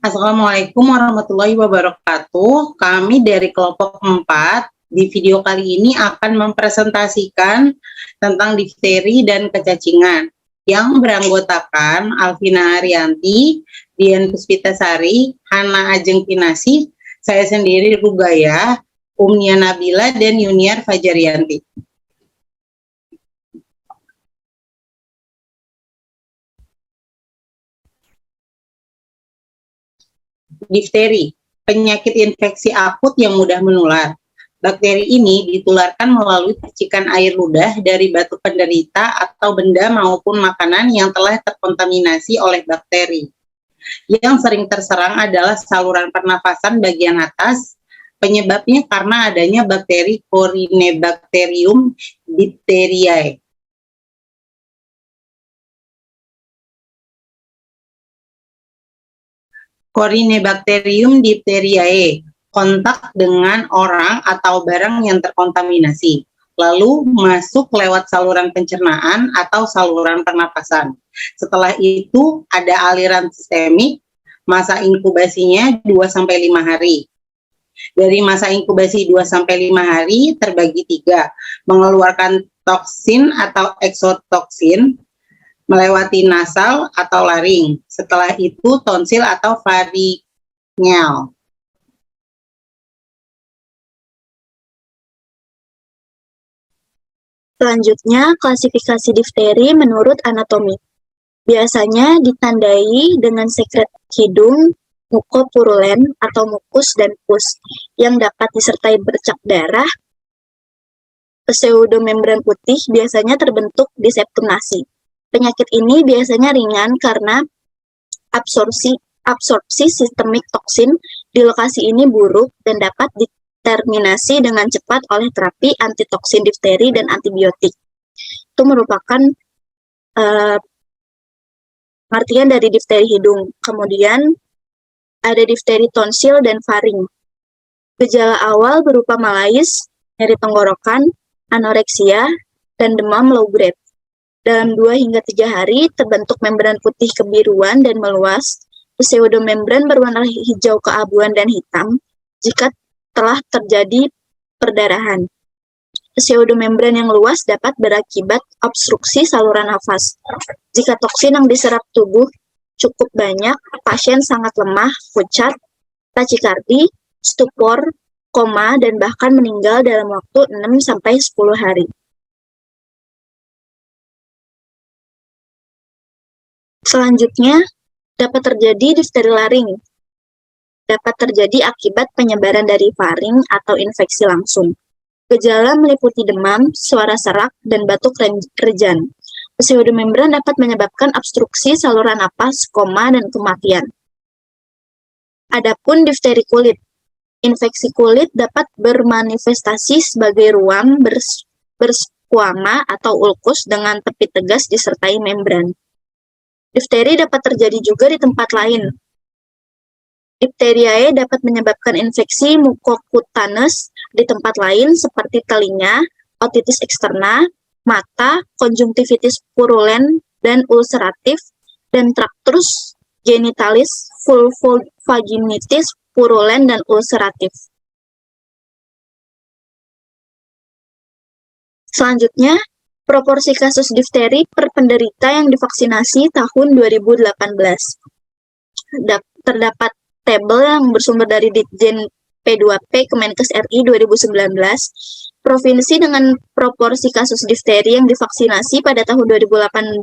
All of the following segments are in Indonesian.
Assalamualaikum warahmatullahi wabarakatuh. Kami dari kelompok 4 di video kali ini akan mempresentasikan tentang difteri dan kecacingan yang beranggotakan Alvina Arianti, Dian Puspitasari, Hana Ajeng Kinasih, saya sendiri Rugaya, Umnia Nabila, dan Yuniar Fajarianti. Difteri, penyakit infeksi akut yang mudah menular. Bakteri ini ditularkan melalui percikan air ludah dari batu penderita atau benda maupun makanan yang telah terkontaminasi oleh bakteri. Yang sering terserang adalah saluran pernafasan bagian atas. Penyebabnya karena adanya bakteri Corynebacterium diphtheriae. Corynebacterium diphtheriae, kontak dengan orang atau barang yang terkontaminasi, lalu masuk lewat saluran pencernaan atau saluran pernapasan. Setelah itu ada aliran sistemik, masa inkubasinya 2-5 hari. Dari masa inkubasi 2-5 hari terbagi 3, mengeluarkan toksin atau eksotoksin, melewati nasal atau laring. Setelah itu tonsil atau faringeal. Selanjutnya, klasifikasi difteri menurut anatomi. Biasanya ditandai dengan sekret hidung, mukopurulen atau mukus dan pus yang dapat disertai bercak darah. Pseudomembran putih biasanya terbentuk di septum nasi. Penyakit ini biasanya ringan karena absorpsi sistemik toksin di lokasi ini buruk dan dapat diterminasi dengan cepat oleh terapi antitoksin difteri dan antibiotik. Itu merupakan artian dari difteri hidung. Kemudian ada difteri tonsil dan faring. Gejala awal berupa malaise, nyeri tenggorokan, anoreksia, dan demam low grade. Dalam 2 hingga 3 hari terbentuk membran putih kebiruan dan meluas. Pseudomembran berwarna hijau keabuan dan hitam jika telah terjadi perdarahan. Pseudomembran yang luas dapat berakibat obstruksi saluran nafas. Jika toksin yang diserap tubuh cukup banyak, pasien sangat lemah, pucat, tachikardi, stupor, koma, dan bahkan meninggal dalam waktu 6-10 hari. Selanjutnya, dapat terjadi difteri laring. Dapat terjadi akibat penyebaran dari faring atau infeksi langsung. Gejala meliputi demam, suara serak, dan batuk rejan. Pseudomembran dapat menyebabkan obstruksi saluran napas, koma, dan kematian. Adapun difteri kulit. Infeksi kulit dapat bermanifestasi sebagai ruam berskuama atau ulkus dengan tepi tegas disertai membran. Difteri dapat terjadi juga di tempat lain. Diphtheriae dapat menyebabkan infeksi mukokutaneus di tempat lain seperti telinga, otitis eksterna, mata, konjungtivitis purulen dan ulceratif, dan traktus genitalis, vulvovaginitis purulen dan ulceratif. Selanjutnya, proporsi kasus difteri per penderita yang divaksinasi tahun 2018. Terdapat tabel yang bersumber dari Ditjen P2P Kemenkes RI 2019, provinsi dengan proporsi kasus difteri yang divaksinasi pada tahun 2018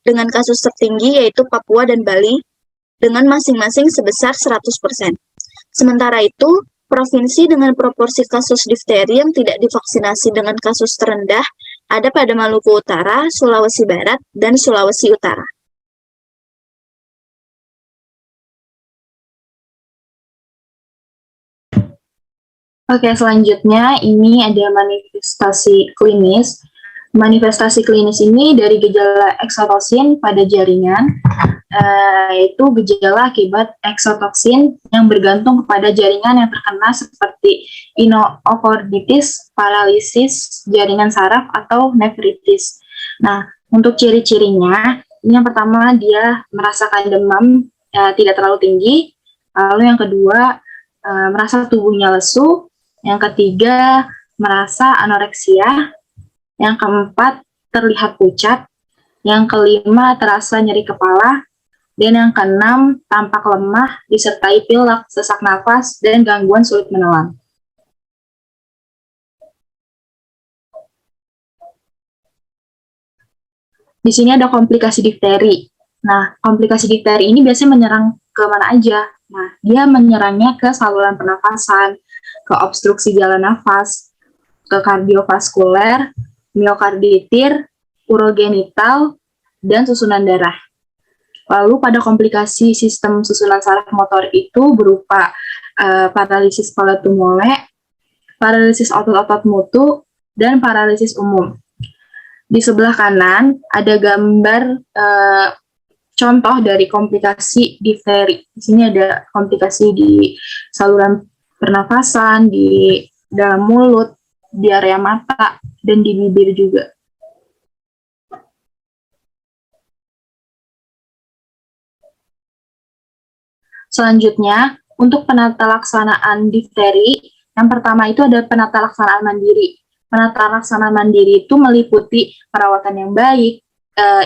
dengan kasus tertinggi yaitu Papua dan Bali dengan masing-masing sebesar 100%. Sementara itu, provinsi dengan proporsi kasus difteri yang tidak divaksinasi dengan kasus terendah ada pada Maluku Utara, Sulawesi Barat, dan Sulawesi Utara. Oke, selanjutnya ini ada manifestasi klinis. Manifestasi klinis ini dari gejala eksotoksin pada jaringan, yaitu gejala akibat eksotoksin yang bergantung kepada jaringan yang terkena seperti inocorditis, paralisis jaringan saraf, atau nefritis. Nah, untuk ciri-cirinya, ini yang pertama dia merasakan demam tidak terlalu tinggi, Lalu yang kedua, merasa tubuhnya lesu. Yang ketiga, merasa anoreksia. Yang keempat, terlihat pucat. Yang kelima, terasa nyeri kepala. Dan yang keenam, tampak lemah, disertai pilek, sesak nafas, dan gangguan sulit menelan. Di sini ada komplikasi difteri. Nah, komplikasi difteri ini biasanya menyerang ke mana aja? Nah, dia menyerangnya ke saluran pernafasan, ke obstruksi jalan nafas, ke kardiovaskuler, miokarditir, urogenital, dan susunan darah. Lalu pada komplikasi sistem susunan saraf motor itu berupa paralisis kepala tumole, paralisis otot-otot mutu, dan paralisis umum. Di sebelah kanan ada gambar contoh dari komplikasi difteri. Di sini ada komplikasi di saluran pernafasan, di dalam mulut, di area mata, dan di bibir juga. Selanjutnya, untuk penata laksanaan difteri, yang pertama itu ada penata laksanaan mandiri. Penata laksanaan mandiri itu meliputi perawatan yang baik,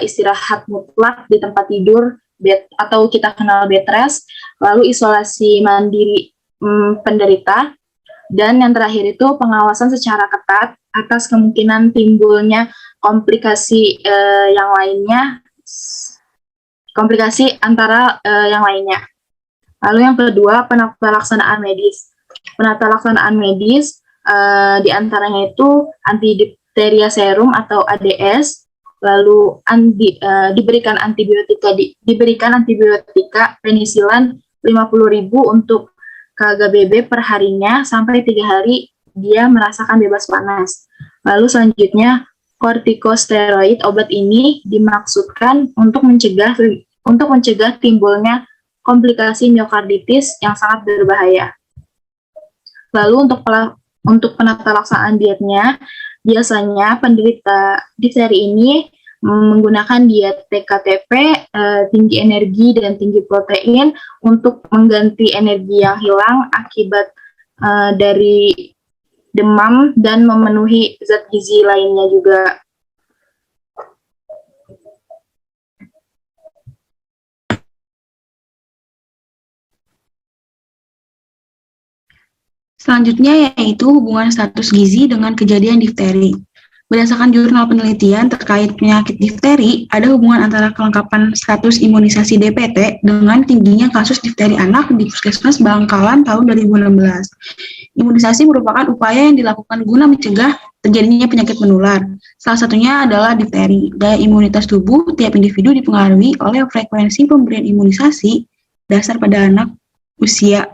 istirahat mutlak di tempat tidur, bed, atau kita kenal bed rest, lalu isolasi mandiri penderita, dan yang terakhir itu pengawasan secara ketat atas kemungkinan timbulnya komplikasi yang lainnya, komplikasi antara yang lainnya. Lalu yang kedua, penata laksanaan medis. Penata laksanaan medis diantaranya itu antidipteria serum atau ADS, lalu diberikan antibiotika penisilan 50.000 untuk KGBB per harinya sampai 3 hari dia merasakan bebas panas. Lalu selanjutnya kortikosteroid, obat ini dimaksudkan untuk mencegah timbulnya komplikasi miokarditis yang sangat berbahaya. Lalu untuk penata laksanaan dietnya, biasanya penderita difteri ini menggunakan diet TKTP, tinggi energi dan tinggi protein untuk mengganti energi yang hilang akibat dari demam dan memenuhi zat gizi lainnya juga. Selanjutnya yaitu hubungan status gizi dengan kejadian difteri. Berdasarkan jurnal penelitian terkait penyakit difteri, ada hubungan antara kelengkapan status imunisasi DPT dengan tingginya kasus difteri anak di Puskesmas Bangkalan tahun 2016. Imunisasi merupakan upaya yang dilakukan guna mencegah terjadinya penyakit menular. Salah satunya adalah difteri. Daya imunitas tubuh tiap individu dipengaruhi oleh frekuensi pemberian imunisasi dasar pada anak usia.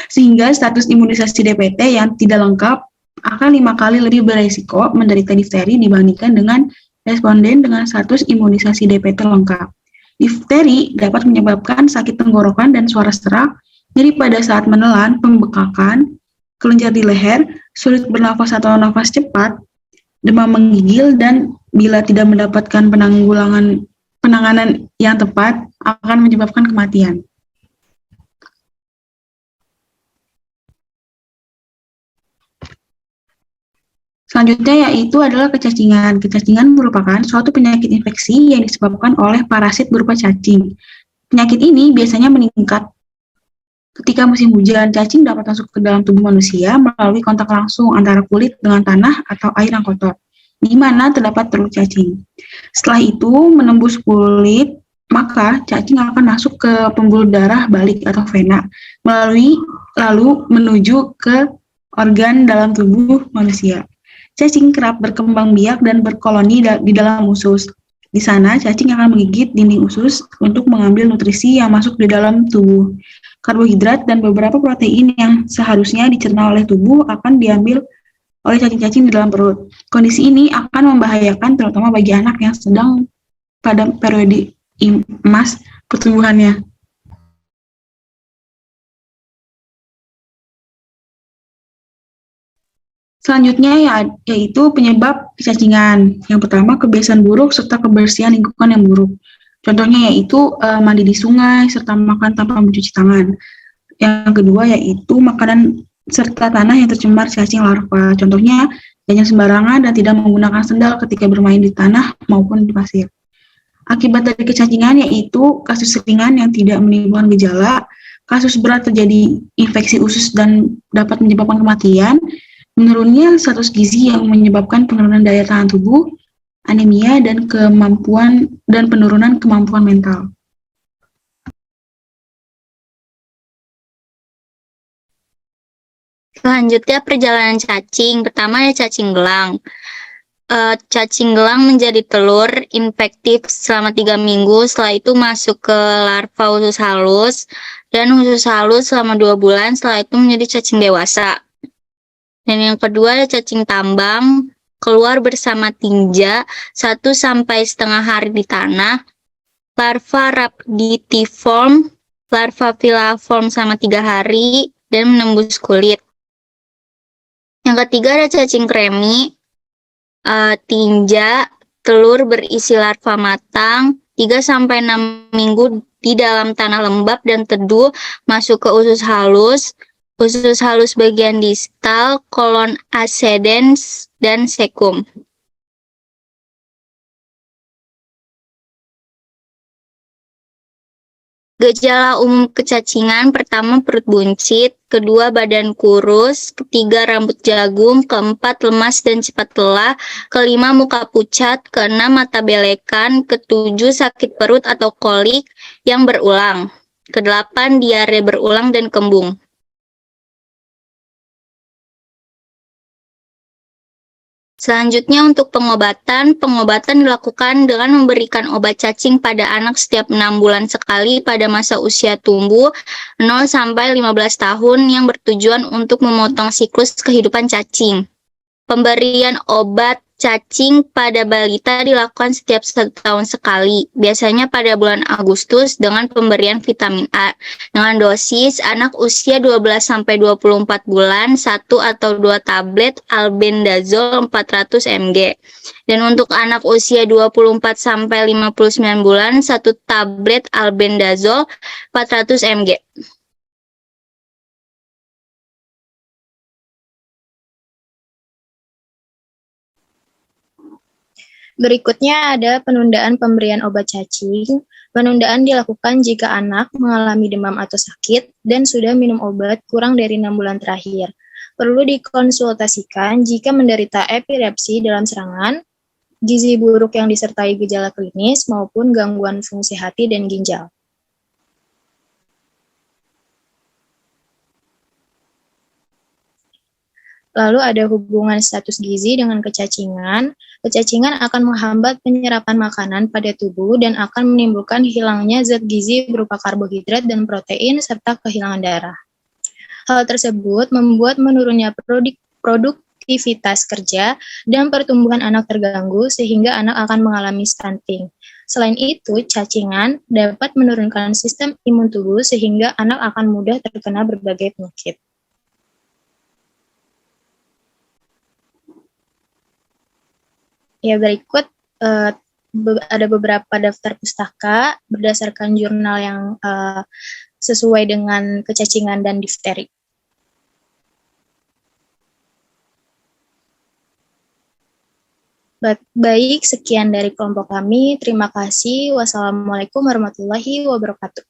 Sehingga status imunisasi DPT yang tidak lengkap akan 5 kali lebih beresiko menderita difteri dibandingkan dengan responden dengan status imunisasi DPT lengkap. Difteri dapat menyebabkan sakit tenggorokan dan suara serak, nyeri pada saat menelan, pembekakan, kelenjar di leher, sulit bernafas atau nafas cepat, demam menggigil, dan bila tidak mendapatkan penanganan yang tepat akan menyebabkan kematian. Selanjutnya yaitu adalah kecacingan. Kecacingan merupakan suatu penyakit infeksi yang disebabkan oleh parasit berupa cacing. Penyakit ini biasanya meningkat ketika musim hujan. Cacing dapat masuk ke dalam tubuh manusia melalui kontak langsung antara kulit dengan tanah atau air yang kotor, di mana terdapat telur cacing. Setelah itu menembus kulit, maka cacing akan masuk ke pembuluh darah balik atau vena, lalu menuju ke organ dalam tubuh manusia. Cacing kerap berkembang biak dan berkoloni di dalam usus. Di sana, cacing akan menggigit dinding usus untuk mengambil nutrisi yang masuk di dalam tubuh. Karbohidrat dan beberapa protein yang seharusnya dicerna oleh tubuh akan diambil oleh cacing-cacing di dalam perut. Kondisi ini akan membahayakan terutama bagi anak yang sedang pada periode emas pertumbuhannya. Selanjutnya yaitu penyebab kecacingan. Yang pertama, kebiasaan buruk serta kebersihan lingkungan yang buruk. Contohnya yaitu mandi di sungai serta makan tanpa mencuci tangan. Yang kedua yaitu makanan serta tanah yang tercemar cacing larva. Contohnya jajan sembarangan dan tidak menggunakan sendal ketika bermain di tanah maupun di pasir. Akibat dari kecacingan yaitu kasus ringan yang tidak menimbulkan gejala, kasus berat terjadi infeksi usus dan dapat menyebabkan kematian, menurunnya status gizi yang menyebabkan penurunan daya tahan tubuh, anemia dan penurunan kemampuan mental. Selanjutnya perjalanan cacing. Pertama ya cacing gelang. Cacing gelang menjadi telur infektif selama 3 minggu. Setelah itu masuk ke larva usus halus. Dan usus halus selama 2 bulan. Setelah itu menjadi cacing dewasa. Dan yang kedua cacing tambang. Keluar bersama tinja 1-1,5 hari di tanah. Larva rhabditiform, larva filiform selama 3 hari. Dan menembus kulit. Yang ketiga ada cacing kremi, tinja, telur berisi larva matang, 3-6 minggu di dalam tanah lembab dan teduh, masuk ke usus halus bagian distal, kolon ascendens, dan cecum. Gejala umum kecacingan, pertama perut buncit, kedua badan kurus, ketiga rambut jagung, keempat lemas dan cepat lelah, kelima muka pucat, keenam mata belekan, ketujuh sakit perut atau kolik yang berulang, kedelapan diare berulang dan kembung. Selanjutnya untuk pengobatan dilakukan dengan memberikan obat cacing pada anak setiap 6 bulan sekali pada masa usia tumbuh 0-15 tahun yang bertujuan untuk memotong siklus kehidupan cacing. Pemberian obat cacing pada balita dilakukan setiap 1 tahun sekali, biasanya pada bulan Agustus dengan pemberian vitamin A. Dengan dosis anak usia 12-24 bulan, 1 atau 2 tablet albendazole 400 mg. Dan untuk anak usia 24-59 bulan, 1 tablet albendazole 400 mg. Berikutnya ada penundaan pemberian obat cacing. Penundaan dilakukan jika anak mengalami demam atau sakit dan sudah minum obat kurang dari 6 bulan terakhir. Perlu dikonsultasikan jika menderita epilepsi dalam serangan, gizi buruk yang disertai gejala klinis, maupun gangguan fungsi hati dan ginjal. Lalu ada hubungan status gizi dengan kecacingan. Kecacingan akan menghambat penyerapan makanan pada tubuh dan akan menimbulkan hilangnya zat gizi berupa karbohidrat dan protein serta kehilangan darah. Hal tersebut membuat menurunnya produktivitas kerja dan pertumbuhan anak terganggu sehingga anak akan mengalami stunting. Selain itu, cacingan dapat menurunkan sistem imun tubuh sehingga anak akan mudah terkena berbagai penyakit. Ya, berikut ada beberapa daftar pustaka berdasarkan jurnal yang sesuai dengan kecacingan dan difteri. Baik, sekian dari kelompok kami. Terima kasih. Wassalamualaikum warahmatullahi wabarakatuh.